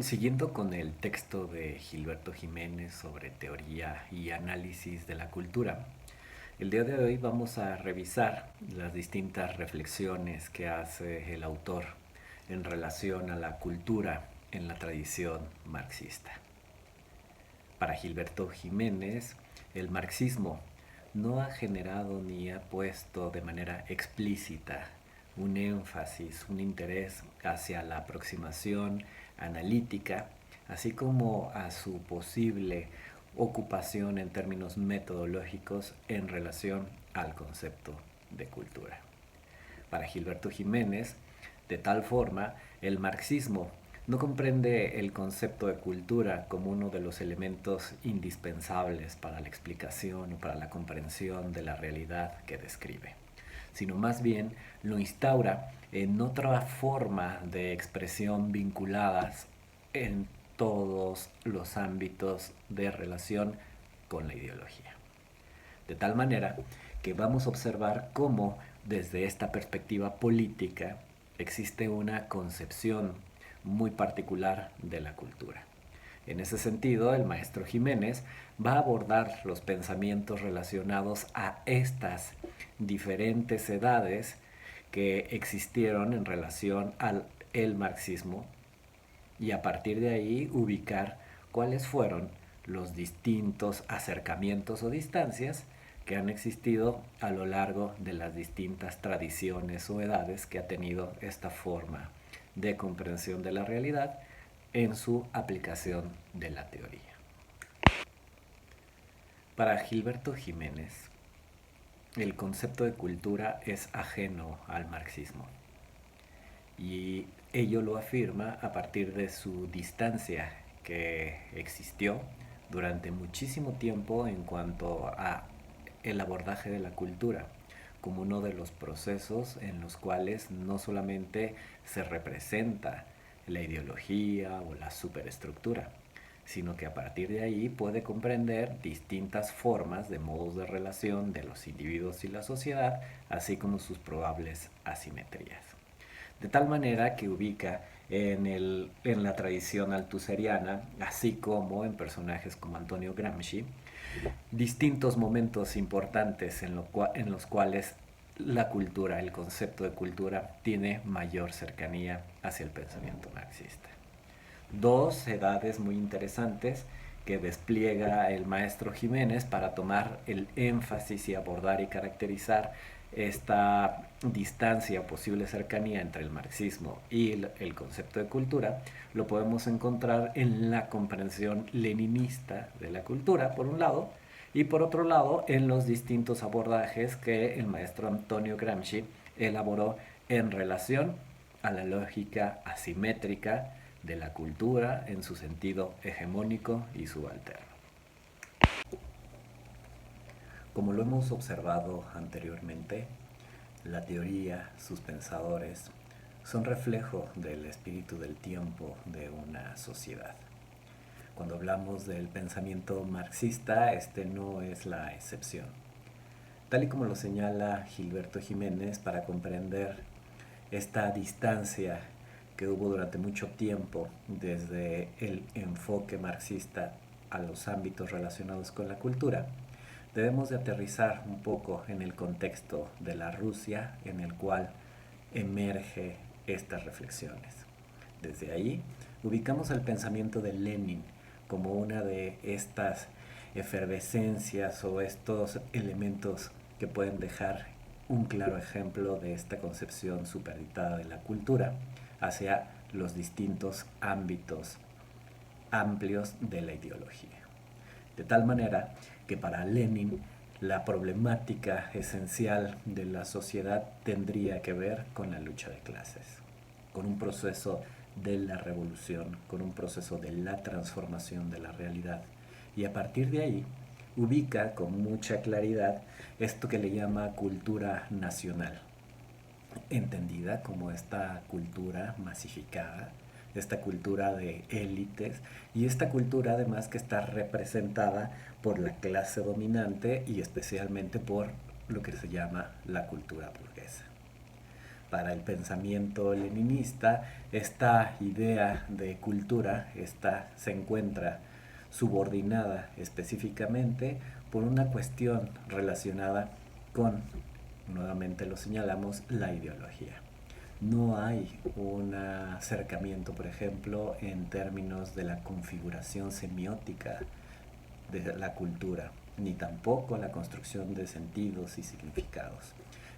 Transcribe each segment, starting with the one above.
Siguiendo con el texto de Gilberto Jiménez sobre teoría y análisis de la cultura, el día de hoy vamos a revisar las distintas reflexiones que hace el autor en relación a la cultura en la tradición marxista. Para Gilberto Jiménez, el marxismo no ha generado ni ha puesto de manera explícita un énfasis, un interés hacia la aproximación analítica, así como a su posible ocupación en términos metodológicos en relación al concepto de cultura. Para Gilberto Jiménez, de tal forma, el marxismo no comprende el concepto de cultura como uno de los elementos indispensables para la explicación o para la comprensión de la realidad que describe, sino más bien lo instaura en otra forma de expresión vinculadas en todos los ámbitos de relación con la ideología. De tal manera que vamos a observar cómo desde esta perspectiva política existe una concepción muy particular de la cultura. En ese sentido, el maestro Jiménez va a abordar los pensamientos relacionados a estas diferentes edades que existieron en relación al el marxismo y a partir de ahí ubicar cuáles fueron los distintos acercamientos o distancias que han existido a lo largo de las distintas tradiciones o edades que ha tenido esta forma de comprensión de la realidad en su aplicación de la teoría. Para Gilberto Jiménez, el concepto de cultura es ajeno al marxismo y ello lo afirma a partir de su distancia que existió durante muchísimo tiempo en cuanto a el abordaje de la cultura como uno de los procesos en los cuales no solamente se representa la ideología o la superestructura, sino que a partir de ahí puede comprender distintas formas de modos de relación de los individuos y la sociedad, así como sus probables asimetrías. De tal manera que ubica en la tradición altuseriana, así como en personajes como Antonio Gramsci, distintos momentos importantes en los cuales la cultura, el concepto de cultura, tiene mayor cercanía hacia el pensamiento marxista. Dos edades muy interesantes que despliega el maestro Jiménez para tomar el énfasis y abordar y caracterizar esta distancia, posible cercanía entre el marxismo y el concepto de cultura, lo podemos encontrar en la comprensión leninista de la cultura, por un lado, y por otro lado, en los distintos abordajes que el maestro Antonio Gramsci elaboró en relación a la lógica asimétrica de la cultura en su sentido hegemónico y subalterno. Como lo hemos observado anteriormente, la teoría, sus pensadores, son reflejo del espíritu del tiempo de una sociedad. Cuando hablamos del pensamiento marxista, este no es la excepción. Tal y como lo señala Gilberto Jiménez, para comprender esta distancia que hubo durante mucho tiempo desde el enfoque marxista a los ámbitos relacionados con la cultura, debemos de aterrizar un poco en el contexto de la Rusia en el cual emerge estas reflexiones. Desde ahí ubicamos el pensamiento de Lenin como una de estas efervescencias o estos elementos que pueden dejar un claro ejemplo de esta concepción supeditada de la cultura hacia los distintos ámbitos amplios de la ideología. De tal manera que para Lenin la problemática esencial de la sociedad tendría que ver con la lucha de clases, con un proceso de la revolución, con un proceso de la transformación de la realidad. Y a partir de ahí ubica con mucha claridad esto que le llama cultura nacional, entendida como esta cultura masificada, esta cultura de élites y esta cultura además que está representada por la clase dominante y especialmente por lo que se llama la cultura burguesa. Para el pensamiento leninista, esta idea de cultura se encuentra subordinada específicamente por una cuestión relacionada con, nuevamente lo señalamos, la ideología. No hay un acercamiento, por ejemplo, en términos de la configuración semiótica de la cultura, ni tampoco la construcción de sentidos y significados.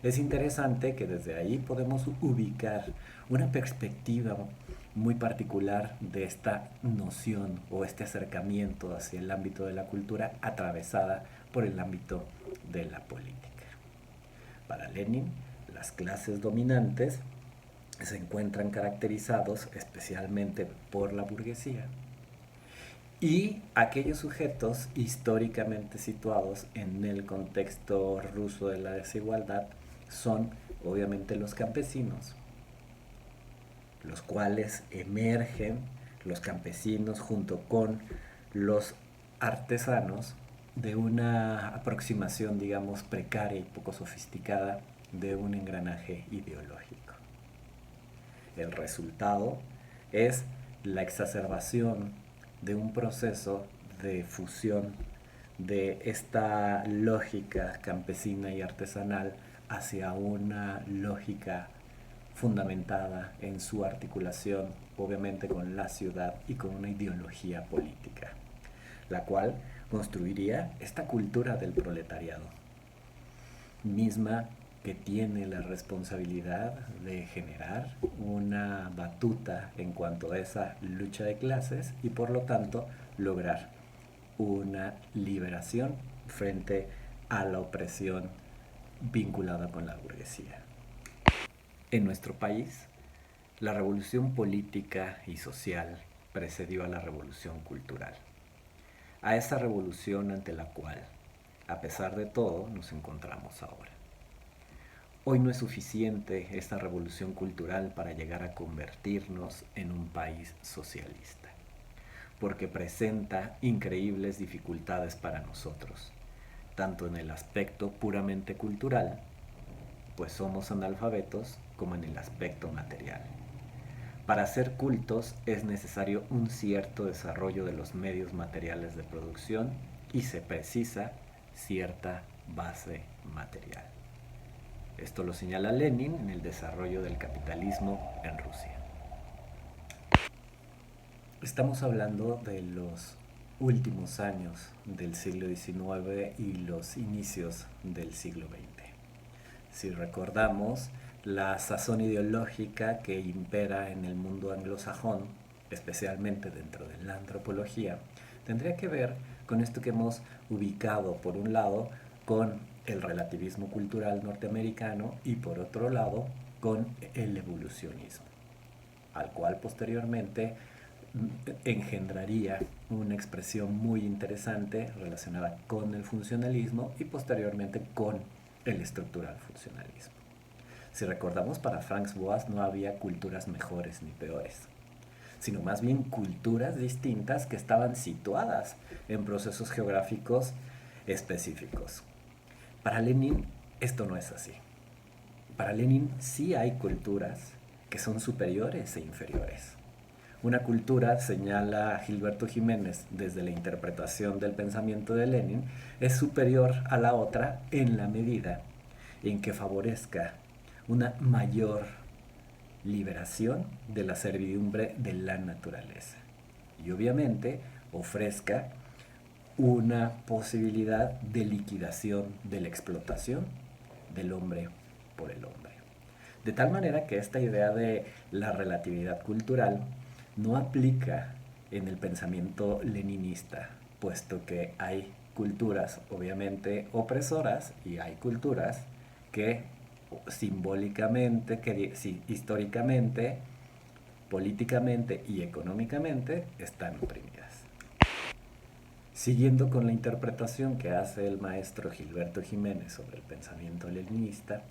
Es interesante que desde ahí podemos ubicar una perspectiva muy particular de esta noción o este acercamiento hacia el ámbito de la cultura atravesada por el ámbito de la política. Para Lenin, las clases dominantes se encuentran caracterizados especialmente por la burguesía y aquellos sujetos históricamente situados en el contexto ruso de la desigualdad son obviamente los campesinos, los cuales emergen los campesinos junto con los artesanos de una aproximación, digamos, precaria y poco sofisticada de un engranaje ideológico. El resultado es la exacerbación de un proceso de fusión de esta lógica campesina y artesanal hacia una lógica fundamentada en su articulación, obviamente con la ciudad y con una ideología política, la cual construiría esta cultura del proletariado, misma que tiene la responsabilidad de generar una batuta en cuanto a esa lucha de clases y por lo tanto lograr una liberación frente a la opresión vinculada con la burguesía. En nuestro país, la revolución política y social precedió a la revolución cultural. A esa revolución ante la cual, a pesar de todo, nos encontramos ahora. Hoy no es suficiente esta revolución cultural para llegar a convertirnos en un país socialista, porque presenta increíbles dificultades para nosotros, tanto en el aspecto puramente cultural, pues somos analfabetos, como en el aspecto material. Para ser cultos es necesario un cierto desarrollo de los medios materiales de producción y se precisa cierta base material. Esto lo señala Lenin en el desarrollo del capitalismo en Rusia. Estamos hablando de los últimos años del siglo XIX y los inicios del siglo XX. Si recordamos, la sazón ideológica que impera en el mundo anglosajón, especialmente dentro de la antropología, tendría que ver con esto que hemos ubicado, por un lado, con el relativismo cultural norteamericano y por otro lado, con el evolucionismo, al cual posteriormente engendraría una expresión muy interesante relacionada con el funcionalismo y posteriormente con el estructural funcionalismo. Si recordamos, para Franz Boas no había culturas mejores ni peores, sino más bien culturas distintas que estaban situadas en procesos geográficos específicos. Para Lenin esto no es así. Para Lenin sí hay culturas que son superiores e inferiores. Una cultura, señala Gilberto Jiménez desde la interpretación del pensamiento de Lenin, es superior a la otra en la medida en que favorezca una mayor liberación de la servidumbre de la naturaleza y obviamente ofrezca una posibilidad de liquidación de la explotación del hombre por el hombre. De tal manera que esta idea de la relatividad cultural no aplica en el pensamiento leninista, puesto que hay culturas obviamente opresoras y hay culturas que simbólicamente, históricamente, políticamente y económicamente están oprimidas. Siguiendo con la interpretación que hace el maestro Gilberto Jiménez sobre el pensamiento leninista,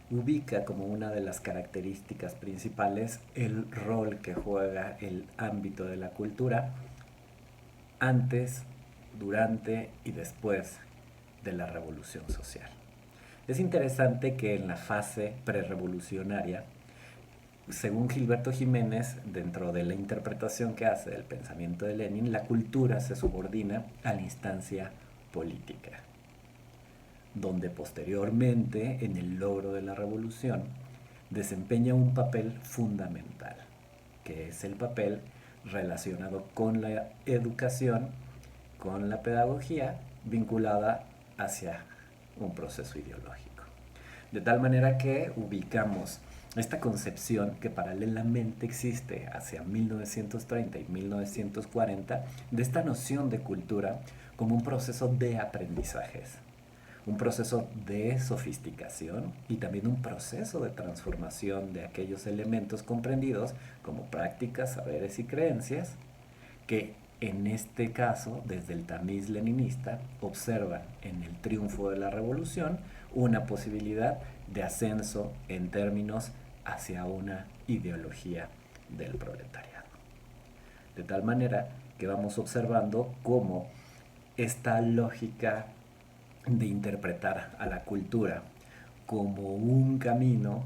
ubica como una de las características principales el rol que juega el ámbito de la cultura antes, durante y después de la revolución social. Es interesante que en la fase prerevolucionaria, según Gilberto Jiménez, dentro de la interpretación que hace del pensamiento de Lenin, la cultura se subordina a la instancia política, donde posteriormente, en el logro de la revolución, desempeña un papel fundamental, que es el papel relacionado con la educación, con la pedagogía, vinculada hacia un proceso ideológico. De tal manera que ubicamos esta concepción que paralelamente existe hacia 1930 y 1940 de esta noción de cultura como un proceso de aprendizajes, un proceso de sofisticación y también un proceso de transformación de aquellos elementos comprendidos como prácticas, saberes y creencias que en este caso, desde el tamiz leninista, observan en el triunfo de la revolución una posibilidad de ascenso en términos hacia una ideología del proletariado. De tal manera que vamos observando cómo esta lógica de interpretar a la cultura como un camino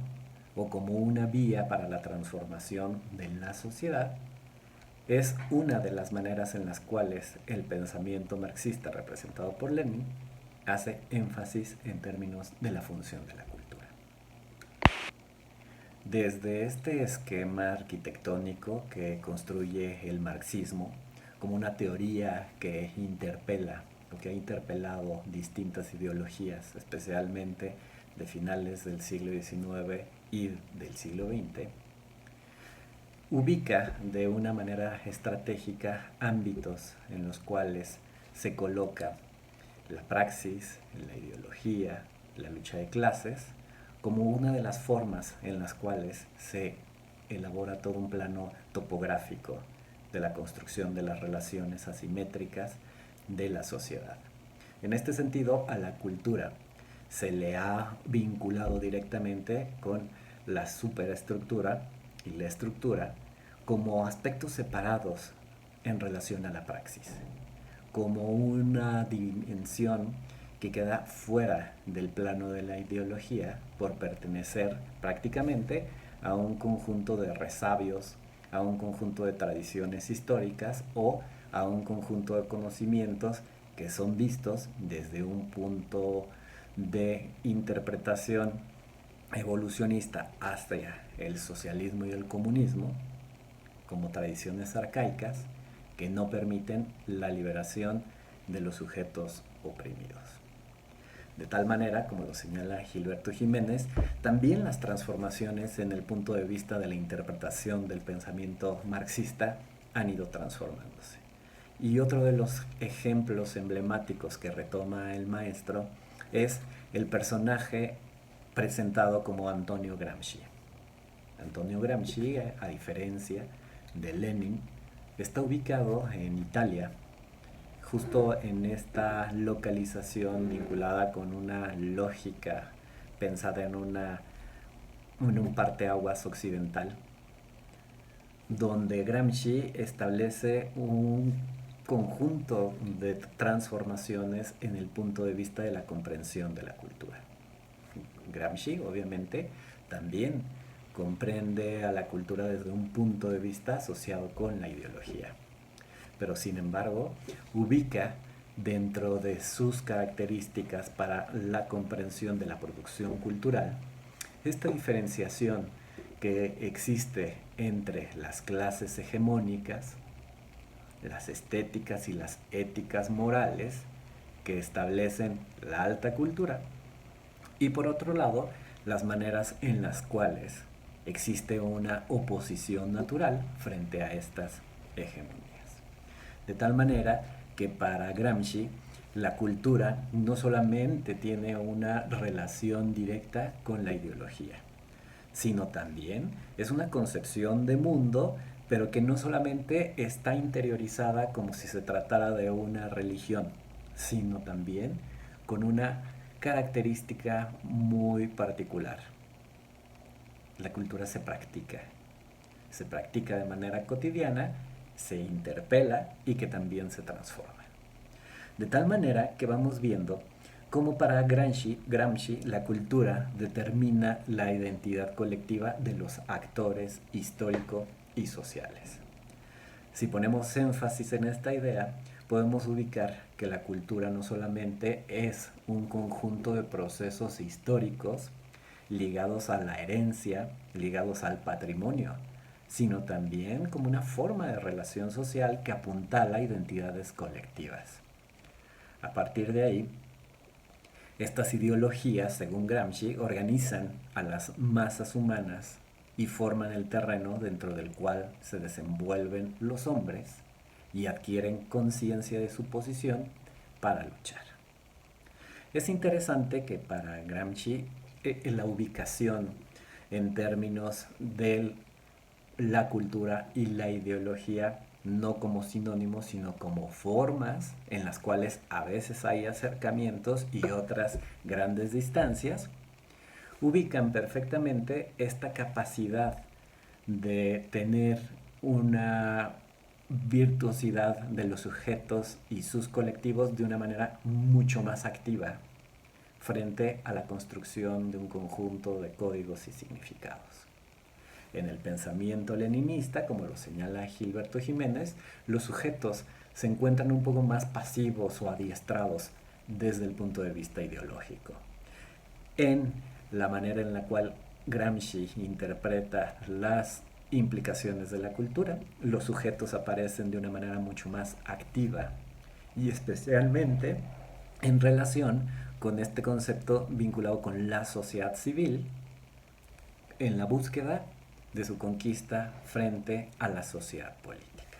o como una vía para la transformación de la sociedad es una de las maneras en las cuales el pensamiento marxista representado por Lenin hace énfasis en términos de la función de la cultura. Desde este esquema arquitectónico que construye el marxismo como una teoría que interpela o que ha interpelado distintas ideologías, especialmente de finales del siglo XIX y del siglo XX, ubica de una manera estratégica ámbitos en los cuales se coloca la praxis, la ideología, la lucha de clases, como una de las formas en las cuales se elabora todo un plano topográfico de la construcción de las relaciones asimétricas de la sociedad. En este sentido, a la cultura se le ha vinculado directamente con la superestructura y la estructura como aspectos separados en relación a la praxis, como una dimensión que queda fuera del plano de la ideología por pertenecer prácticamente a un conjunto de resabios, a un conjunto de tradiciones históricas o a un conjunto de conocimientos que son vistos desde un punto de interpretación evolucionista hacia el socialismo y el comunismo como tradiciones arcaicas que no permiten la liberación de los sujetos oprimidos. De tal manera, como lo señala Gilberto Jiménez, también las transformaciones en el punto de vista de la interpretación del pensamiento marxista han ido transformándose. Y otro de los ejemplos emblemáticos que retoma el maestro es el personaje presentado como Antonio Gramsci. Antonio Gramsci, a diferencia de Lenin, está ubicado en Italia, justo en esta localización vinculada con una lógica pensada en un parteaguas occidental, donde Gramsci establece un conjunto de transformaciones en el punto de vista de la comprensión de la cultura. Gramsci, obviamente, también comprende a la cultura desde un punto de vista asociado con la ideología, pero sin embargo ubica dentro de sus características para la comprensión de la producción cultural esta diferenciación que existe entre las clases hegemónicas, las estéticas y las éticas morales que establecen la alta cultura, y por otro lado, las maneras en las cuales existe una oposición natural frente a estas hegemonías. De tal manera que para Gramsci la cultura no solamente tiene una relación directa con la ideología, sino también es una concepción de mundo, pero que no solamente está interiorizada como si se tratara de una religión, sino también con una característica muy particular. La cultura se practica de manera cotidiana, se interpela y que también se transforma. De tal manera que vamos viendo Como para Gramsci, la cultura determina la identidad colectiva de los actores históricos y sociales. Si ponemos énfasis en esta idea, podemos ubicar que la cultura no solamente es un conjunto de procesos históricos ligados a la herencia, ligados al patrimonio, sino también como una forma de relación social que apuntala identidades colectivas. A partir de ahí, estas ideologías, según Gramsci, organizan a las masas humanas y forman el terreno dentro del cual se desenvuelven los hombres y adquieren conciencia de su posición para luchar. Es interesante que para Gramsci la ubicación en términos de la cultura y la ideología no como sinónimos, sino como formas en las cuales a veces hay acercamientos y otras grandes distancias, ubican perfectamente esta capacidad de tener una virtuosidad de los sujetos y sus colectivos de una manera mucho más activa frente a la construcción de un conjunto de códigos y significados. En el pensamiento leninista, como lo señala Gilberto Jiménez, los sujetos se encuentran un poco más pasivos o adiestrados desde el punto de vista ideológico. En la manera en la cual Gramsci interpreta las implicaciones de la cultura, los sujetos aparecen de una manera mucho más activa y especialmente en relación con este concepto vinculado con la sociedad civil en la búsqueda de su conquista frente a la sociedad política.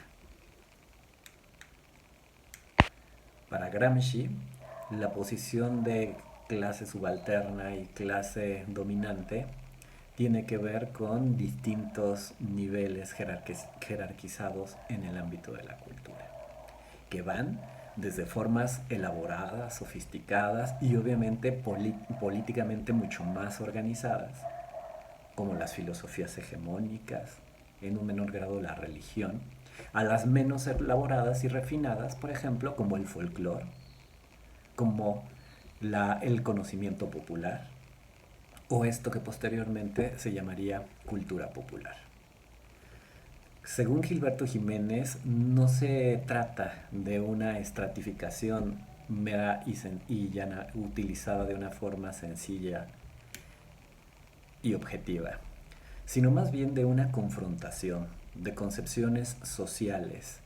Para Gramsci, la posición de clase subalterna y clase dominante tiene que ver con distintos niveles jerarquizados en el ámbito de la cultura, que van desde formas elaboradas, sofisticadas y obviamente políticamente mucho más organizadas, como las filosofías hegemónicas, en un menor grado la religión, a las menos elaboradas y refinadas, por ejemplo, como el folclore, como el conocimiento popular, o esto que posteriormente se llamaría cultura popular. Según Gilberto Jiménez, no se trata de una estratificación mera y llana utilizada de una forma sencilla y objetiva, sino más bien de una confrontación de concepciones sociales,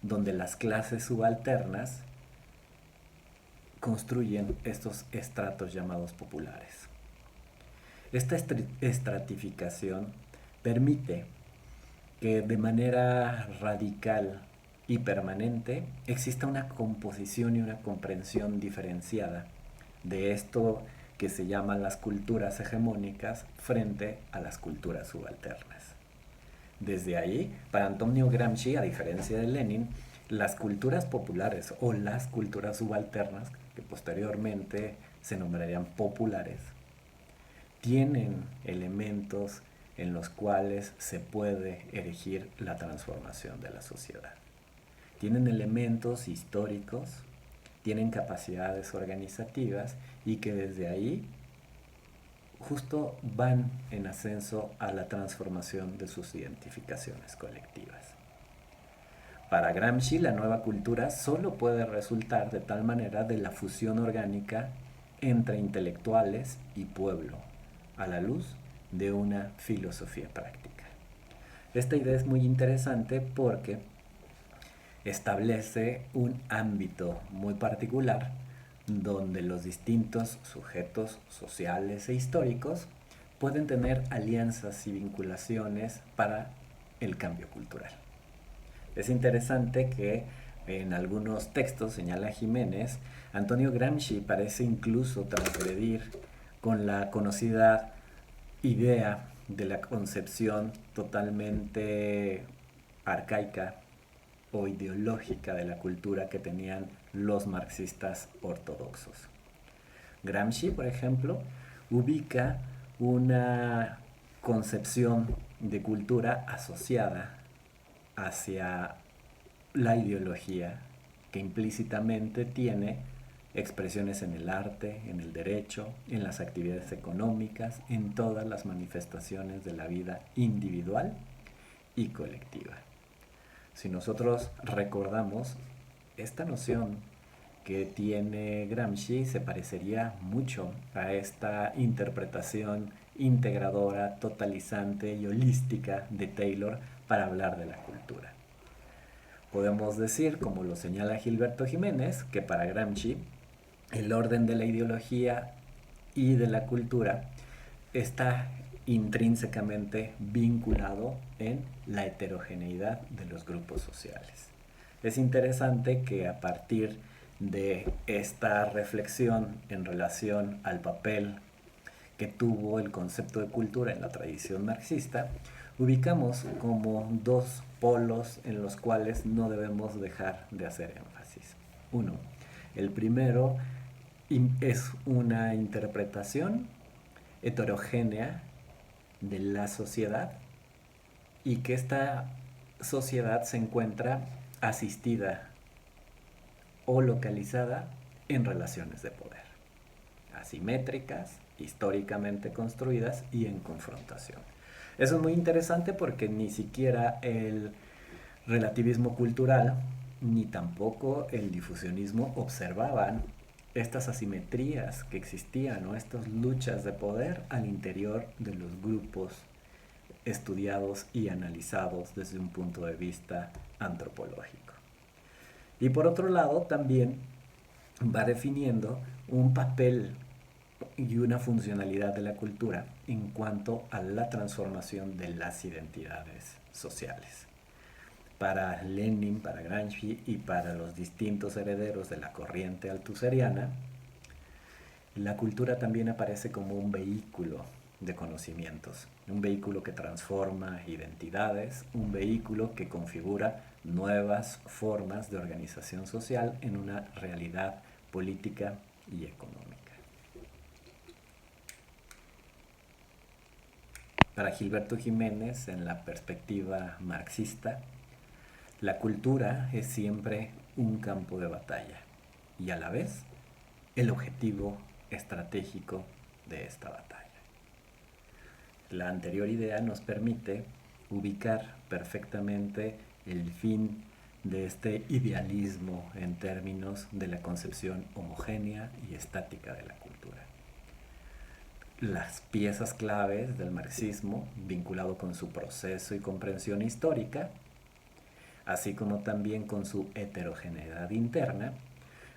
donde las clases subalternas construyen estos estratos llamados populares. Esta estratificación permite que de manera radical y permanente exista una composición y una comprensión diferenciada de esto que se llaman las culturas hegemónicas frente a las culturas subalternas. Desde ahí, para Antonio Gramsci, a diferencia de Lenin, las culturas populares o las culturas subalternas, que posteriormente se nombrarían populares, tienen elementos en los cuales se puede erigir la transformación de la sociedad. Tienen elementos históricos, tienen capacidades organizativas y que desde ahí justo van en ascenso a la transformación de sus identificaciones colectivas. Para Gramsci, la nueva cultura solo puede resultar de tal manera de la fusión orgánica entre intelectuales y pueblo, a la luz de una filosofía práctica. Esta idea es muy interesante porque establece un ámbito muy particular donde los distintos sujetos sociales e históricos pueden tener alianzas y vinculaciones para el cambio cultural. Es interesante que en algunos textos, señala Jiménez, Antonio Gramsci parece incluso transgredir con la conocida idea de la concepción totalmente arcaica o ideológica de la cultura que tenían los marxistas ortodoxos. Gramsci, por ejemplo, ubica una concepción de cultura asociada hacia la ideología que implícitamente tiene expresiones en el arte, en el derecho, en las actividades económicas, en todas las manifestaciones de la vida individual y colectiva. Si nosotros recordamos, esta noción que tiene Gramsci se parecería mucho a esta interpretación integradora, totalizante y holística de Taylor para hablar de la cultura. Podemos decir, como lo señala Gilberto Jiménez, que para Gramsci el orden de la ideología y de la cultura está intrínsecamente vinculado en la heterogeneidad de los grupos sociales. Es interesante que a partir de esta reflexión en relación al papel que tuvo el concepto de cultura en la tradición marxista, ubicamos como dos polos en los cuales no debemos dejar de hacer énfasis. Uno, el primero es una interpretación heterogénea de la sociedad y que esta sociedad se encuentra asistida o localizada en relaciones de poder, asimétricas, históricamente construidas y en confrontación. Eso es muy interesante porque ni siquiera el relativismo cultural ni tampoco el difusionismo observaban estas asimetrías que existían o estas luchas de poder al interior de los grupos estudiados y analizados desde un punto de vista antropológico. Y por otro lado también va definiendo un papel y una funcionalidad de la cultura en cuanto a la transformación de las identidades sociales. Para Lenin, para Gramsci y para los distintos herederos de la corriente althuseriana, la cultura también aparece como un vehículo de conocimientos, un vehículo que transforma identidades, un vehículo que configura nuevas formas de organización social en una realidad política y económica. Para Gilberto Jiménez, en la perspectiva marxista, la cultura es siempre un campo de batalla y a la vez el objetivo estratégico de esta batalla. La anterior idea nos permite ubicar perfectamente el fin de este idealismo en términos de la concepción homogénea y estática de la cultura. Las piezas claves del marxismo, vinculado con su proceso y comprensión histórica, así como también con su heterogeneidad interna,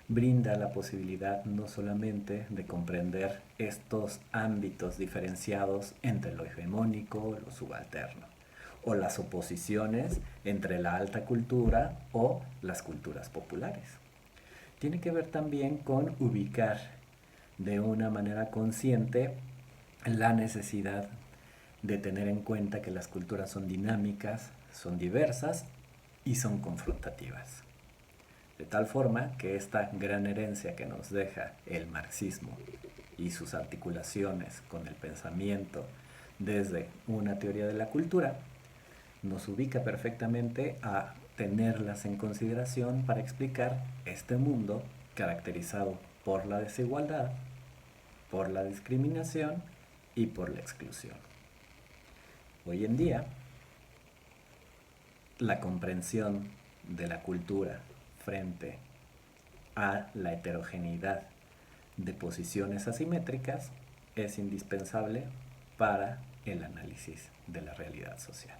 brinda la posibilidad no solamente de comprender estos ámbitos diferenciados entre lo hegemónico y lo subalterno, o las oposiciones entre la alta cultura o las culturas populares. Tiene que ver también con ubicar de una manera consciente la necesidad de tener en cuenta que las culturas son dinámicas, son diversas y son confrontativas. De tal forma que esta gran herencia que nos deja el marxismo y sus articulaciones con el pensamiento desde una teoría de la cultura nos ubica perfectamente a tenerlas en consideración para explicar este mundo caracterizado por la desigualdad, por la discriminación y por la exclusión. Hoy en día, la comprensión de la cultura frente a la heterogeneidad de posiciones asimétricas es indispensable para el análisis de la realidad social.